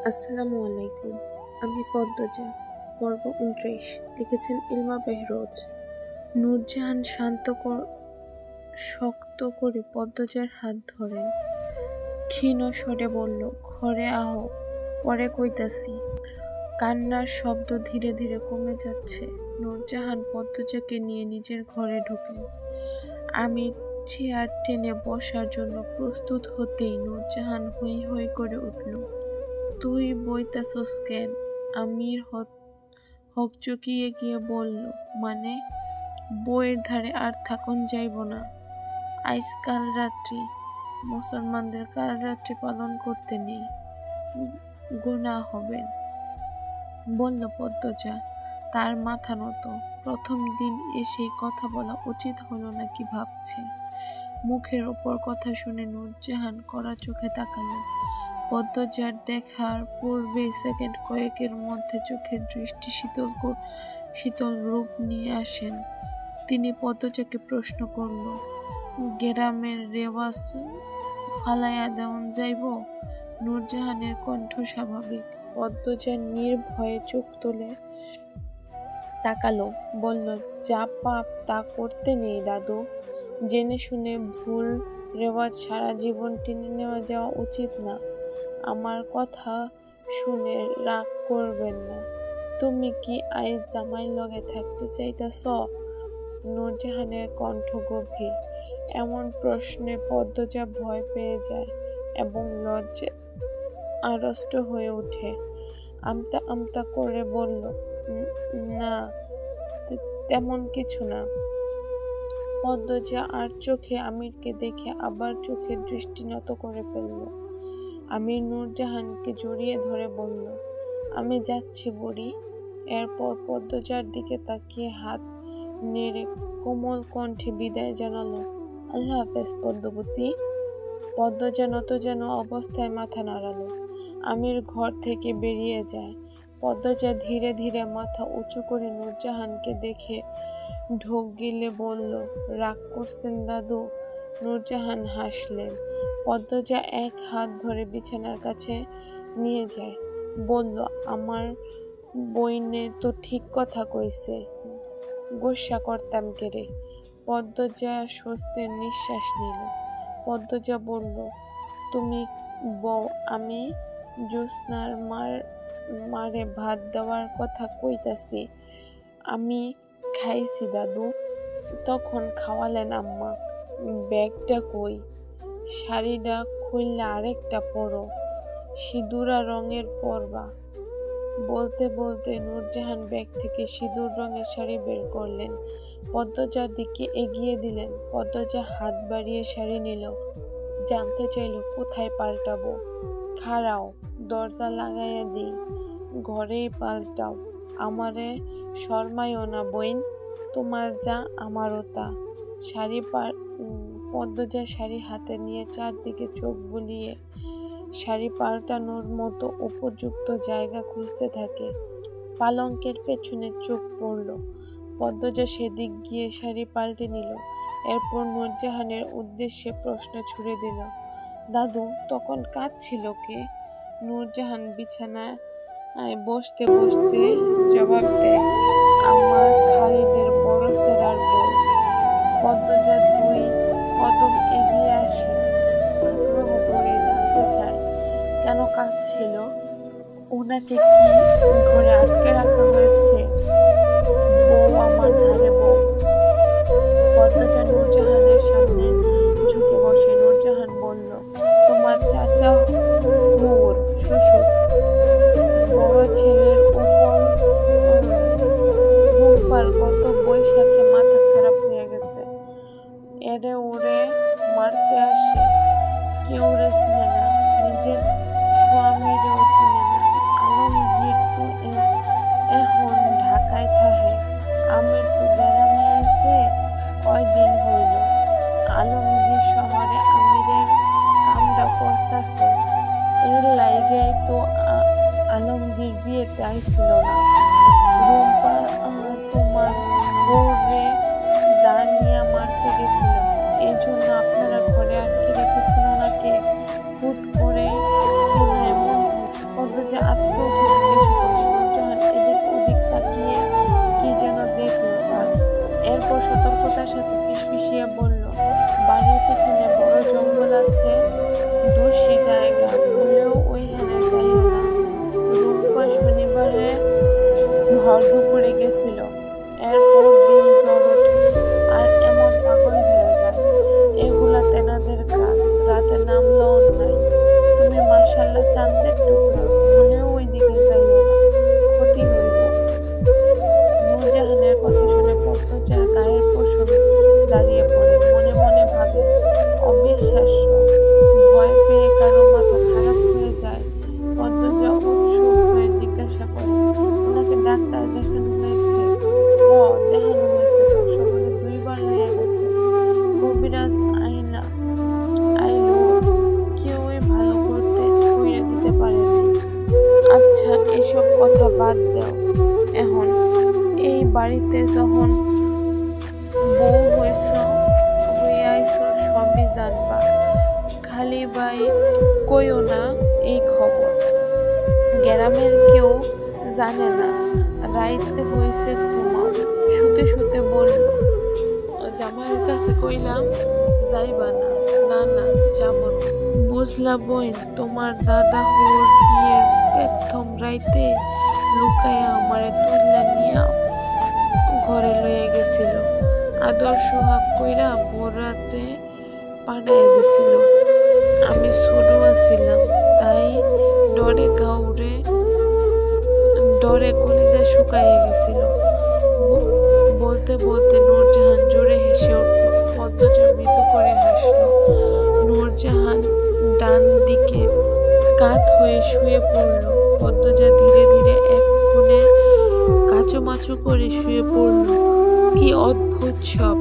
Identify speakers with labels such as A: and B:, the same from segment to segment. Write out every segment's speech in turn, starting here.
A: আসসালামু আলাইকুম। আমি পদ্মজা। পর্ব ২৯। লিখেছেন ইলমা বেহরোজ। নূরজাহান শক্ত করে পদ্মজার হাত ধরেন। ক্ষীণ স্বরে বলল, ঘরে আহো, পরে কইতাছি। কান্নার শব্দ ধীরে ধীরে কমে যাচ্ছে। নূরজাহান পদ্মজাকে নিয়ে নিজের ঘরে ঢোকেন। আমি চেয়ার টেনে বসার জন্য প্রস্তুত হতেই নূরজাহান হৈ হৈ করে উঠল। তুই বইতাছস কেন? আমির হকচকিয়ে গিয়ে বলল, মানে বইয়ের ধারে আর থাকুন যাইব না। আইজ কাল রাত্রি, মুসলমানদের কাল রাত্রি পালন করতে নেই, গুনাহ হবেন, বলল পদ্মজা। তার মাথা নত। প্রথম দিন এসেই কথা বলা উচিত হলো নাকি ভাবছে। মুখের ওপর কথা শুনে নূরজাহান কড়া চোখে তাকালো। পদ্মজার দেখার পূর্বেই সেকেন্ড কয়েকের মধ্যে চোখের দৃষ্টি শীতল রূপ নিয়ে আসেন। তিনি পদ্মজাকে প্রশ্ন করল, গেরামের রেওয়াজ ফালাইয়া দেওয়ান যাইব? নূরজাহানের কণ্ঠ স্বাভাবিক। পদ্মজা নির্ভয়ে চোখ তুলে তাকালো, বলল, যা পাপ তা করতে নেই দাদু। জেনে শুনে ভুল রেওয়াজ সারা জীবন টেনে নেওয়া যাওয়া উচিত না। আমার কথা শুনে রাগ করবেন না। তুমি কি আইজ জামাইর লগে থাকতে চাইতাছ? নূরজাহানের কণ্ঠ গভীর। এমন প্রশ্নে পদ্মজা ভয় পেয়ে যায় এবং লজ্জায় আড়ষ্ট হয়ে ওঠে। আমতা আমতা করে বলল, না, তেমন কিছু না। পদ্মজা আর চোখে আমিরকে দেখে আবার চোখের দৃষ্টি নত করে ফেলল। আমির নূরজাহানকে জড়িয়ে ধরে বলল, আমি যাচ্ছি বুড়ি। এরপর পদ্মজার দিকে তাকিয়ে হাত নেড়ে কোমল কণ্ঠে বিদায় জানালো, আল্লাহ হাফেজ পদ্মবতী। পদ্মজা নত যেন অবস্থায় মাথা নাড়ালো। আমির ঘর থেকে বেরিয়ে যায়। পদ্মজা ধীরে ধীরে মাথা উঁচু করে নূরজাহানকে দেখে ঢোক গিলে বলল, রাগ করছেন দাদু? নূরজাহান হাসলেন। পদ্মজা এক হাত ধরে বিছানার কাছে নিয়ে যায়, বলল, আমার বইনে তো ঠিক কথা কইছে, গোসা করতাম কেরে। পদ্মজা স্বস্তির নিঃশ্বাস নিল। পদ্মজা বলল, তুমি বউ, আমি জ্যোৎস্নার মারে ভাত দেওয়ার কথা কইতাছি। আমি খাইছি দাদু। তখন খাওয়ালেন আম্মা। ব্যাগটা কই? শাড়িটা খুললে আরেকটা পরো, সিঁদুরা রঙের পরবা। বলতে বলতে নূরজাহান ব্যাগ থেকে সিঁদুর রঙের শাড়ি বের করলেন, পদ্মজার দিকে এগিয়ে দিলেন। পদ্মজা হাত বাড়িয়ে শাড়ি নিল। জানতে চাইল, কোথায় পাল্টাবো? খাড়াও, দরজা লাগাইয়া দিই, ঘরেই পাল্টাও। আমারে শরমাইও না বইন, তোমার যা আমারও তা। পদ্মজা শাড়ি হাতে নিয়ে চারদিকে চোখ বুলিয়ে শাড়ি পাল্টানোর মতো উপযুক্ত জায়গা খুঁজতে থাকে। পালঙ্কের পেছনে চোখ পড়ল। পদ্মজা সেদিক গিয়ে শাড়ি পাল্টে নিল। এরপর নূরজাহানের উদ্দেশ্যে প্রশ্ন ছুড়ে দিল, দাদু, তখন কাঁদছিল কে? নূরজাহান বিছানায় বসতে বসতে জবাব দেয়, আমার খালিদের বড় সেরার বউ। পদ্মজা দুই কদম এগিয়ে আসে, আগ্রহ করে জানতে চায়, কেন কাঁদছিল? ওনাকে কি ঘরে আটকে রাখা হয়েছে? বউ আমার ধারে বউ। পদ্মজা নূরজাহানের সামনে ঝুঁকে বসে। নূরজাহান বলল, তোমার চাচা হুর শ্বশুর বড় ছেলের উপর বুধবার গত বৈশাখে মাথা খারাপ হয়ে গেছে। এরে ওরে মারতে আসে, কেউ রে চিনে না, নিজের স্বামীরেও চিনে না। আলমগীর তো এখন ঢাকায় থাহে, আমির তো গ্রামে আছে কয়দিন হইল। আলমগীর শহরে আমিরের কামটা করতাছে, এর লাইগাই তো আলমগীর বিয়েতে আইছিল না। রুম্পা তোমার বউরে দাঁড়িয়ে মারতে গেছিল, এই জন্য আপনারা ঘরে আটকে রেখেছিল নাকি? হুট করে কেন এমন? পদ্মজা কপালে চাঁদের টুকরা, মনেও ওই দিকে যাইও না, ক্ষতি হইব। নূরজাহানের কথা শুনে পদ্মজার গায়ের পশম দাঁড়িয়ে পড়ে। মনে মনে ভাবে, অবিশ্বাস্য, ভয় পেয়ে কারো মাথা খারাপ হয়ে যায়। পদ্মজা উৎসুক হয়ে জিজ্ঞাসা করে, ওনাকে ডাক্তার দেখানো হয়েছে? দেখানো হয়েছে তো, সকালে 2 বার লইয়া গেছে। কবিরাজ আইলো, কেউই ভালো করতে কইরা দিতে পারে নাই। আচ্ছা, এসব কথা বাদ দাও। এখন এই বাড়িতে যখন বউ হইয়াছ সবই জানবা, খালি বাই কইও না এই খবর। গ্রামের কেউ জানে না। রাইতে হইছে, ঘুমাও। শুতে শুতে বলল, জামাইয়ের কাছে কইলাম যাইবা না? না না, যাব না। বুঝলা বোন, তোমার দাদা হোর বিয়ের প্রথম রাইতে লুকাইয়া আমারে তুললা নিয়া ঘরে লইয়া গেছিল। আদর সোহাগ কইরা ভোর রাত্রে পাঠাইয়া দিছিল। আমি ছোট ছিলাম, তাই ডরে কলিজা শুকাইয়া গেছিল। বলতে বলতে নূরজাহান জোরে হেসে উঠল। পদ্মজা মৃদু করে হাসল। নূরজাহান ডান দিকে কাত হয়ে শুয়ে পড়ল। পদ্মজা ধীরে ধীরে এক কোণে কাচুমাচু করে শুয়ে পড়ল। কি অদ্ভুত সব!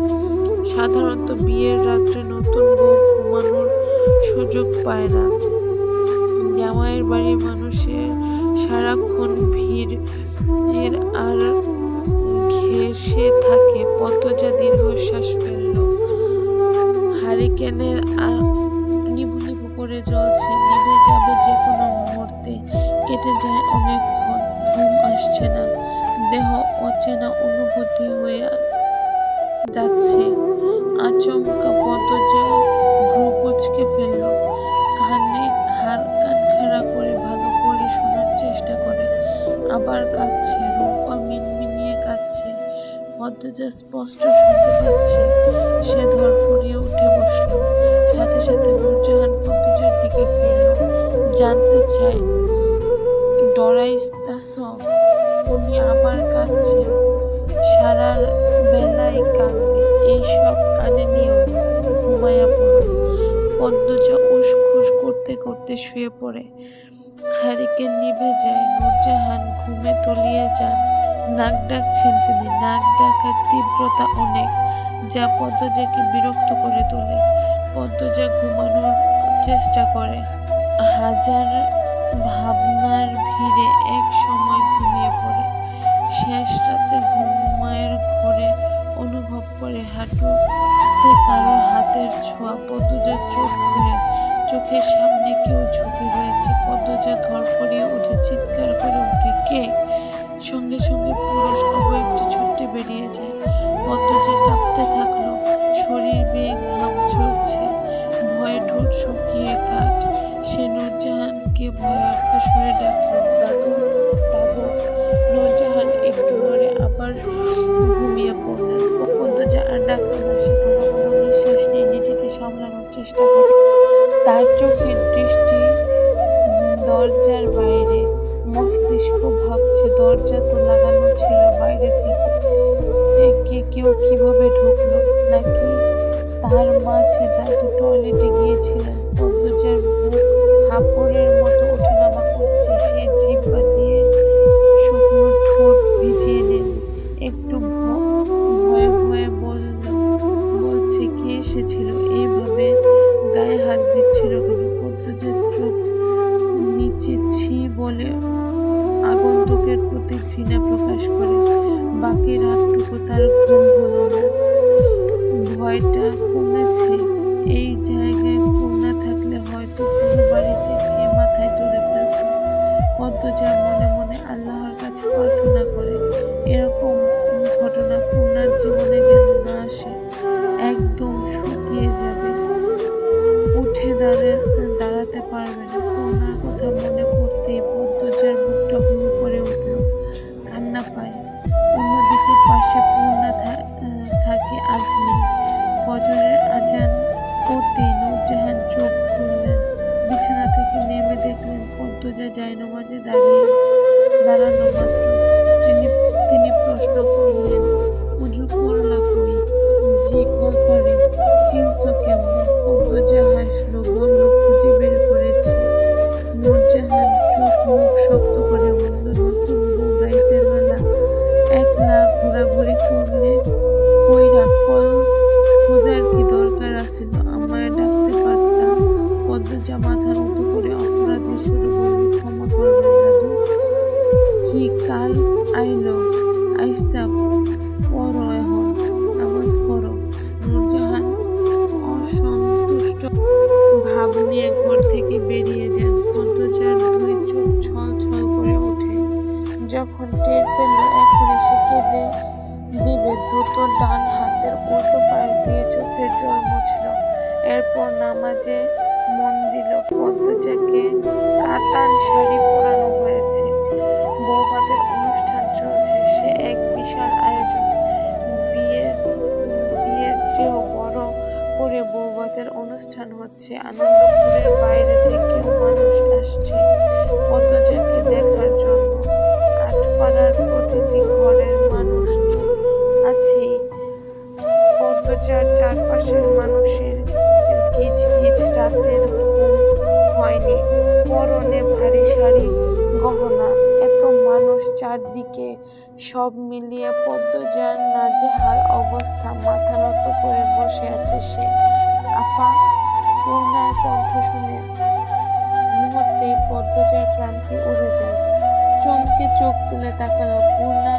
A: সাধারণত বিয়ের রাত্রে নতুন বউ ঘুমানোর সুযোগ পায় না। জামাইয়ের বাড়ির মানুষের সারাক্ষণ ভিড় আর ঘেঁষে থাকে। পদ্মজা দীর্ঘশ্বাস ফেলল। হারিকেনের নিভু নিভু করে জ্বলছে, নিভে যাবে যে কোনো মুহূর্তে। কেটে যায় অনেকক্ষণ, ঘুম আসছে না। দেহ অচেনা অনুভূতি হয়ে যাচ্ছে। আচমকা পদ্মজা ভ্রু কুঁচকে ফেলল। কান খাড়া করে ভালো করে শোনার চেষ্টা করে। আবার কাঁদছে, রূপা মিনমিনিয়ে কাঁদছে। পদ্মজা স্পষ্ট শুনতে পাচ্ছে। সে ধরফড়িয়ে উঠে বসল। সাথে সাথে নূরজাহান পদ্মজার দিকে ফিরল। জানতে চায়, ডরাইতাছ? উনি আবার কাঁদছেন। সারা বেলায় কাঁদবে, এইসব কানে নিও না, ঘুমাইয়া পড়ো। পদ্মজা উসখুস করতে করতে শুয়ে পড়ে। হারিকেন নিভে যায়। নূরজাহান ঘুমে তলিয়ে যান। নাক ডাকছেন তিনি। নাক ডাকার তীব্রতা অনেক, যা পদ্মজাকে বিরক্ত করে তোলে। পদ্মজা ঘুমানোর চেষ্টা করে। হাজার ভাবনার ভিড়ে এক সময় ঘুমিয়ে পড়ে। শেষ রাতে ঘুমের ঘোরে অনুভব করে হাঁটুতে কারো হাতের ছোঁয়া। পদ্মজার চোখ খুলে, চোখের সামনে কেউ ঝুঁকে রয়েছে। পদ্মজা ধরফড়িয়ে উঠে চিৎকার করে ওঠে, কে? সঙ্গে সঙ্গে পুরুষ অবয়বটি ছুটে বেরিয়ে যায়। পদ্মজা কাঁপতে থাকলো, শরীর বেয়ে ঘাম ঝরছে। ভয়ে ঠোঁট শুকিয়ে কাঠ। সে নূরজাহানকে ভয়ার্ত স্বরে ডাকলো, দাদু, দাদু। নূরজাহান একটু নড়ে আবার ঘুমিয়ে পড়লেন। পদ্মজা আর ডাকতে না, সে কোনো কোনো নিঃশ্বাস নিয়ে নিজেকে সামলানোর চেষ্টা করে। তার চোখের দৃষ্টি দরজার বাইরে। মস্তিষ্ক ভাবছে, দরজা তো লাগানো ছিল, বাইরে থেকে কেউ কিভাবে ঢুকলো? নাকি তার মাঝে দাদু টয়লেটে গিয়েছিলেন? পদ্মজার বুক হাঁপড়ের মতো ওঠানামা করছে। সে জিহ্বা দিয়ে শুকনো ঠোঁট ভিজিয়ে নিল। একটু ভয়ে ভয়ে বলছে, কে এসেছিল? এইভাবে গায়ে হাত দিচ্ছিল কেন? পদ্মজার চোখ নিচে ছি বলে আগন্তুকের প্রতি ঘৃণা প্রকাশ করে। বাকি রাতটুকু তার ঘুম হলো না। ভয়টা কমেছে। এই জায়গায় পূর্ণা থাকলে হয়তো পুরো বাড়ি চেঁচিয়ে মাথায় তুলে ফেলত। পদ্মজা মনে মনে আল্লাহর কাছে প্রার্থনা করে, এরকম ঘটনা পূর্ণার জীবনে যেন না আসে। একদম শুকিয়ে যাবে, উঠে দাঁড়াতে পারবে না। পূর্ণার কথা মনে পড়তেই পদ্মজার বুকটা হুড় করে উঠল, কান্না পায়। অন্যদিকে পাশে পূর্ণা থাকে, আজ নেই। ফজরের আজান পড়তেই নূরজাহান চোখ খুললেন। বিছানা থেকে নেমে দেখলেন জায়নামাজে দাঁড়ানো মাত্র তিনি তিনি প্রশ্ন করলেন, উজু করলা কই? জি কলপারে। চিনছো কেমনে? পদ্মজা হাসলো, বলল, খুঁজে বের করেছি। নূরজাহান চোখ মুখ শক্ত করে বলল, নতুন বউ রাইতের বেলা একলা ঘোরাঘুরি করলে কইরা কল খোঁজার কি দরকার আছিল? আমায় ডাকতে পারতা। পদ্মজা মাথা নত করে অপরাধীর সুরে বলল, ক্ষমা করবেন দাদু। কি কাল আইলো? আইসা পড়ো, এখন নামাজ পড়ো। নূরজাহান অসন্তুষ্ট ভাব নিয়ে ঘর থেকে বেরিয়ে যান। পদ্মজার দুই চোখ ছল ছল করে ওঠে। যখন টের পেল এখনই সে কেঁদে দিবে, দ্রুত ডান হাতের উল্টো পাশ দিয়ে চোখের জল মুছল। এরপর নামাজে মন দিল। পদ্মজাকে কাতান শাড়ি পরানো হয়েছে। বৌভাতের অনুষ্ঠান চলছে। সে এক বিশাল আয়োজন। বিয়ের চেয়েও বড় করে বৌভাতের অনুষ্ঠান হচ্ছে। আনন্দপুরের বাইরে থেকেও মানুষ আসছে পদ্মজাকে দেখার জন্য। আটপাড়ার প্রতিটি ঘরের মানুষ তো আছেই। পদ্মজার চারপাশের মানুষের গিজ গিজ, রাতের ঘুম হয়নি। পরনে ভারী শাড়ি, গহনা, এত মানুষ চারদিকে, সব মিলিয়ে পদ্মজার নাজেহাল অবস্থা। মাথা নত করে বসে আছে সে। আপা! পূর্ণার কণ্ঠ শুনে মুহূর্তেই পদ্মজার ক্লান্তি উড়ে যায়। চমকে চোখ তুলে তাকালো। পূর্ণা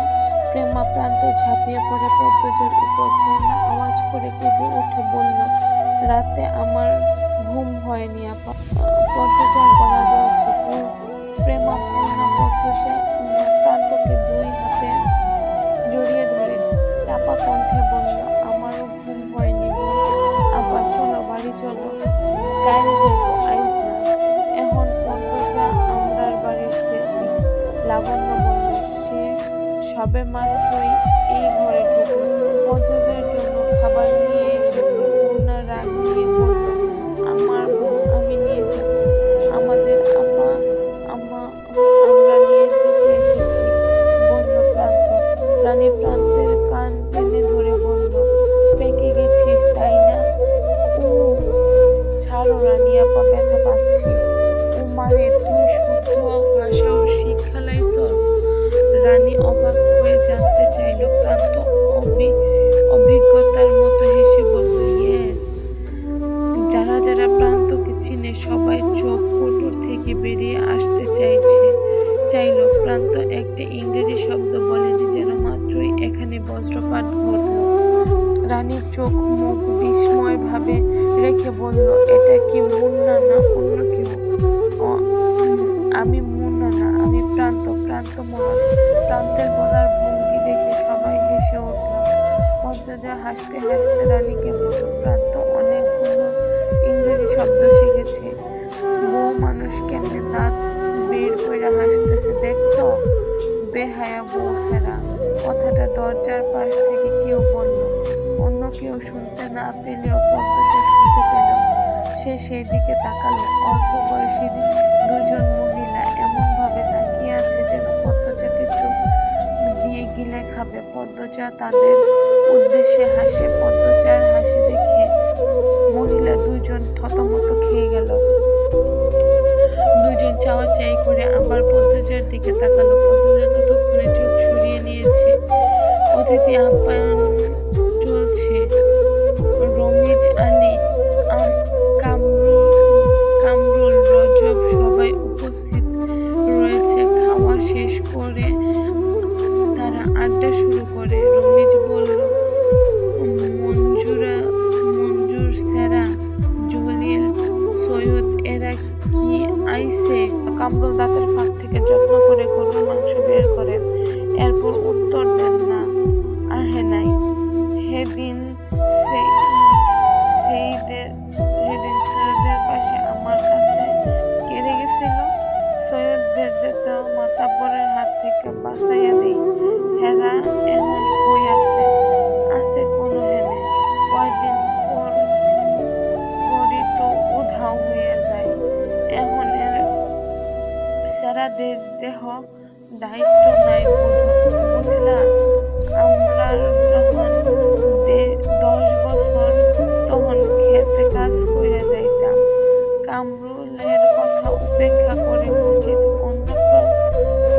A: প্রেমাপ্রান্ত ঝাঁপিয়ে পড়ে পদ্মজার উপর। পূর্ণা আওয়াজ করে কেঁদে উঠে বলল, রাতে আমার ঘুম হয়নি আপা। পদ্মজার গলা জ্বলছে। পূর্ণা পদ্মজার প্রান্তকে দুই হাতে জড়িয়ে ধরে চাপা কণ্ঠে বলল, আমারও ঘুম হয়নি বোন। আপা চলো, বাড়ি চলো। কাইল যাইব, আইজ না। এখন পদ্মজা আমরার বাড়ির ছেলে। লাবণ্য বলল। সে সবে মাত্রই এই ঘরে ঢুকলো। পদ্মজার জন্য খাবার নিয়ে এসেছে। পূর্ণা রাগ নিয়ে বলল, আমার বউ আমি নিয়ে যাব। আমাদের আপা আমরা নিয়ে যেতে এসেছি, বলল প্রান্ত। রানী প্রান্তের কান টেনে ধরে বলল, পেকে গেছিস তাই না? ও ছাড়ো রানী আপা, ব্যথা পাচ্ছি। ও মারে, তুই শুদ্ধ ভাষাও শিক্ষা লাইছস? রানী অবাক হয়ে জানতে চাইল। প্রান্ত অভিজ্ঞতার মতো হেসে বলল, ইয়েস। যারা যারা প্রান্তকে চিনে সবাই চোখ কোটর থেকে বেরিয়ে আসতে চাইল। প্রান্ত একটা ইংরেজি শব্দ বলেনি, যেন মাত্রই এখানে বজ্রপাত ঘটল। রানীর চোখ মুখ বিস্ময় ভাবে রেখে বলল, এটা কি মুন্না না অন্য কেউ? আমি মুন্না না, আমি প্রান্ত মহল। প্রান্তের বলার ভঙ্গি দেখে সবাই হেসে উঠল। পদ্মজা হাসতে হাসতে রানীকে বলল, প্রান্ত অনেকগুলো ইংরেজি শব্দ শিখেছে। বউ মানুষ কেমনে দাঁত বের কইরা হাসতেছে দেখছো? বেহায়া বউ সেরা। কথাটা দরজার পাশ থেকে কেউ বলল। অন্য কেউ শুনতে না পেলেও পদ্মজা শুনতে পেল। সে সেই দিকে তাকালো। অল্প বয়সী দুজন মহিলা এমন ভাবে তাকিয়ে আছে যেন পদ্মজাকে চোখ দিয়ে গিলে খাবে। পদ্মজা তাদের উদ্দেশ্যে হাসে। পদ্মজার হাসি দেখে মহিলা দুজন থতমত খেয়ে গেল। দুজন চাওয়াচাই করে আবার পদ্মজার দিকে তাকালো। পদ্মজা ততক্ষণে চোখ সরিয়ে নিয়েছে। অতিথি আপ্যায়ন চলছে। রমিজ আলী, কামরুল, রজব সবাই উপস্থিত রয়েছে। খাওয়া শেষ করে তারা আড্ডা শুরু করে। রমিজ বলল, মঞ্জুর সেরা, জলিল, সৈয়দ এরা কি আইছে? কামরুল দাঁতের ফাঁক থেকে যত্ন করে গরুর মাংস বের করেন। এরপর উত্তর দেন, না আহে নাই। সেদিন সৈয়দের পাশে আমার কাছে কেড়ে গেছিল। সৈয়দদের যেতে মাতাব্বরের হাত থেকে বাঁচাইয়া দেই। হেরা এখন কই আছে? কোনো হেনে। কয়দিন পরই তো উধাও হয়ে যায়। এখন এর তাদের দেহ দায়িত্ব নাই বুঝলা। আমরা যখন 10 বছর তখন খেতে কাজ কইরা যাইতাম। কামরুলের কথা উপেক্ষা করে মজিদ অন্য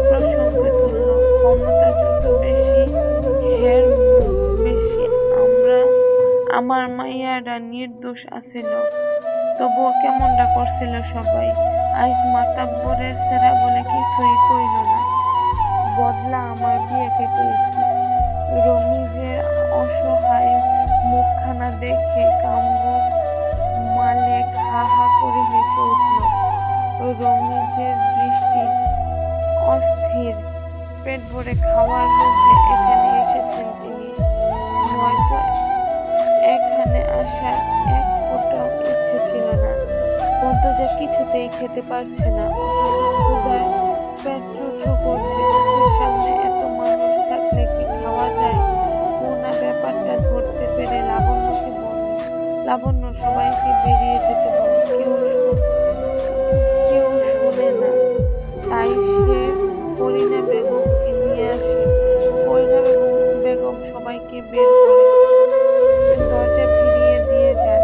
A: প্রসঙ্গে তুলল, ক্ষমতা যত বেশি হের বেশি আমার মাইয়ারা নির্দোষ আছিল, তবুও কেমনটা করছিল সবাই। আইজ মাতাব্বরের সেরা বলে কিছুই কইল না, বদলা আমার বিয়ে খেতে এসি। রমিজের অসহায় মুখখানা দেখে কামরুল মালেক হা হা করে হেসে উঠল। রমিজের দৃষ্টি অস্থির। পেট ভরে খাওয়ার লোভে এখানে এসেছেন তিনি, নয়তো এখানে আসার এক ফোঁটাও ইচ্ছে ছিল না। পদ্মজা কিছুতেই খেতে পারছে না, অথচ ক্ষুধায় পেট চুচু করছে। চোখের সামনে এত মানুষ থাকলে কি খাওয়া যায়? পূর্ণা ব্যাপারটা ধরতে পেরে লাবণ্যকে বলল, লাবণ্য সবাইকে বেরিয়ে যেতে বল, কেউ শুনে না। তাই সে ফরিনা বেগমকে নিয়ে আসে। ফরিনা বেগম সবাইকে বের করে দরজা ফিরিয়ে দিয়ে যান।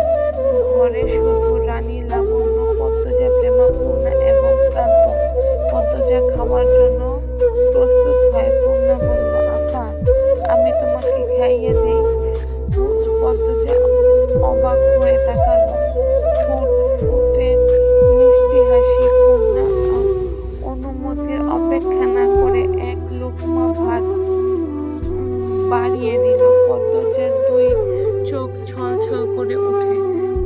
A: ঘরে শুধু রানী, লাবণ্য, পদ্মজা, প্রেমা, পূর্ণা এবং ক্লান্ত। পদ্মজা খাওয়ার জন্য প্রস্তুত হয়। পূর্ণা বলল, আপা আমি তোমাকে খাইয়ে দেই। পদ্মজা অবাক হয়ে তাকালো। ফুটে মিষ্টি হাসি। পূর্ণা অনুমতির অপেক্ষা না করে এক লোকমা ভাত বাড়িয়ে দিল। পদ্মজার 2 চোখ ছলছল করে ওঠে।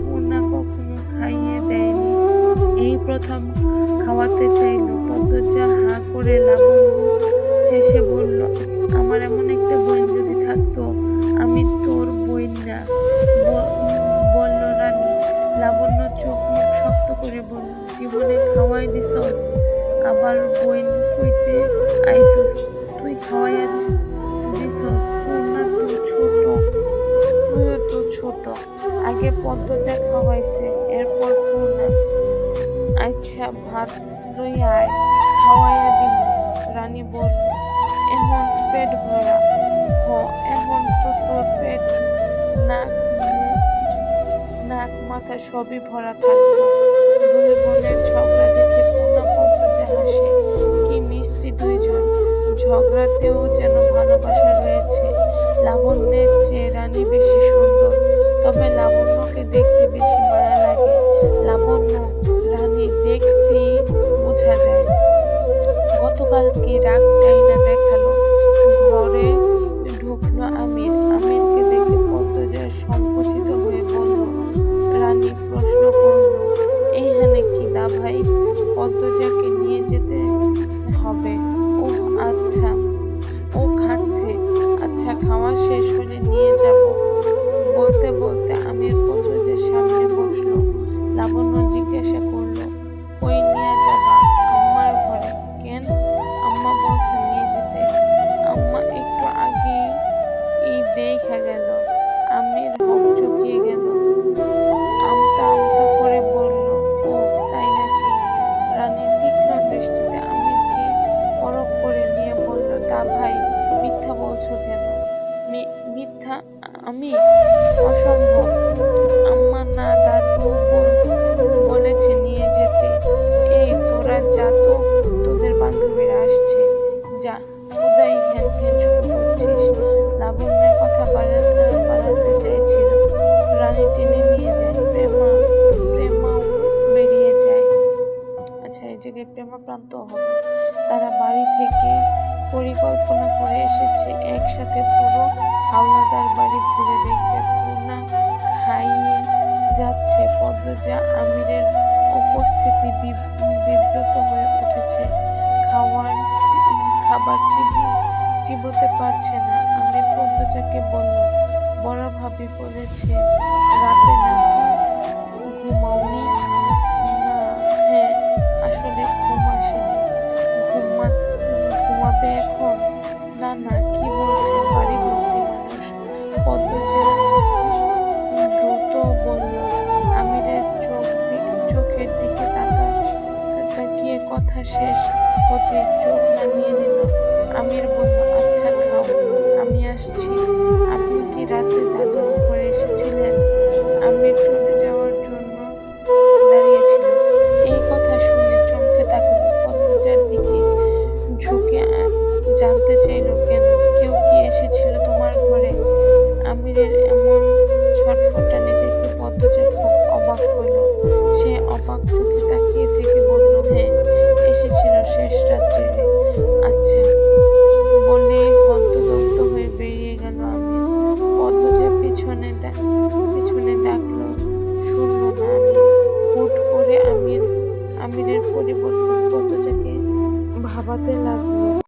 A: পূর্ণা কখনো খাইয়ে দেয়নি, এই প্রথম খাওয়াতে চাইল। পদ্মজা হা করে। লাবণ্য হেসে বলল, আমার এমন একটা বোন যদি থাকতো। আমি তোর বোন না, বলল রানী। লাবণ্য চোখ মুখ শক্ত করে বলল, জীবনে খাওয়াই দিছস, আবার বোন কইতে আইছস? তুই খাওয়াইয়া দিছস? পূর্ণা তুইও তো ছোট। আগে পদ্মজা খাওয়াইছে, এরপর পূর্ণা। আচ্ছা ভাত লইয়া আয়, খাওয়াইয়া দিব। রানী বলল, এখন পেট ভরা? এখন তো তোর পেট, নাক মাথা সবই ভরা থাকবো। 2 বোনের ঝগড়া দেখে পূর্ণা পদ্মজা হাসে। কি মিষ্টি 2 জন, ঝগড়াতেও যেন ভালোবাসা রয়েছে। লাবণ্যের চেয়ে রানী বেশি সুন্দর, তবে লাবণ্যকে দেখতে বেশি মায়া লাগে। লাবণ্য রানী দেখতেই বোঝা যায়। গতকাল কি রাগটাই না দেখালো। ঘরে ঢুকলো আমিরকে দেখে পদ্মজা সংকুচিত হয়ে বলল। রানী প্রশ্ন করল, এইখানে কি দা ভাই? পদ্মজাকে নিয়ে যেতে হবে। ওহ আচ্ছা, ও খাচ্ছে। আচ্ছা খাওয়া শেষ হলে নিয়ে যাব। বলতে বলতে আমির পদ্মজার সামনে বসলো। লাবণ্য জিজ্ঞাসা করল, কই নিয়ে যাবা? আম্মার ঘরে। কেন? আম্মা বলছে নিয়ে যেতে। আম্মা একটু আগেই দেখা গেল। আমির হকচকিয়ে গেল। আমতা আমতা করে বলল, ও তাই নাকি? রানী তীক্ষ্ণ দৃষ্টিতে আমিরকে পরখ করে নিয়ে বলল, তা ভাই মিথ্যা বলছো কেন? মিথ্যা? আমি? অসম্ভব। আম্মা না দাদু বলেছে নিয়ে যেতে। এই তোরা যা তো, তোদের বান্ধবীরা আসছে, যা। কোথায় ঘ্যান ঘ্যান শুরু করছিস? লাবণ্যের কথা বাড়াতে চাইছিল। রানী টেনে নিয়ে যায়। প্রেমাও বেরিয়ে যায়। আচ্ছা এই জায়গায় প্রেমা প্রান্ত হবে। তারা বাড়ি থেকে পরিকল্পনা করে এসেছে একসাথে পুরো হাওলাদার বাড়ি ঘুরে দেখবে। পূর্ণা খাইয়ে যাচ্ছে। পদ্মজা আমিরের উপস্থিতি বিব্রত হয়ে উঠেছে। খাবার চিবোতে পারছে না। আমির পদ্মজাকে বলল, বড় ভাবি বলেছে রাতে নাকি ঘুমাওনি? না, হ্যাঁ আসলে ঘুম আসেনি। ঘুমাবে এখন? না না, কি বলছেন, বাড়ি ভর্তি মানুষ। পদ্মজা দ্রুত বলল। আমিরের চোখের দিকে তাকিয়ে কথা কথা শেষ হতে চোখ নামিয়ে নিল। আমির বলল, আচ্ছা খাও, আমি আসছি। আপনি কি রাতে দাদুর ঘরে এসেছিলেন? আমির চলে যাওয়ার জন্য দাঁড়িয়েছিল। এই কথা শুনে চমকে তাকালো পদ্মজার দিকে, ঝুঁকে জানতে চাইল, কেন? কেউ কি এসেছিল তোমার ঘরে? আমিরের এমন ছটফটানি দেখে পদ্মজা খুব অবাক হল। সে অবাক চোখে তাকিয়ে থেকে বলল, হ্যাঁ, এসেছিল শেষ রাত্রিরে। আচ্ছা, বলে হন্তদন্ত হয়ে বেরিয়ে গেল আমির। পদ্মজা পেছনে ডাকলো, শুনল না আমির। হুট করে আমিরের পরিবর্তন পদ্মজাকে ভাবাতে লাগলো।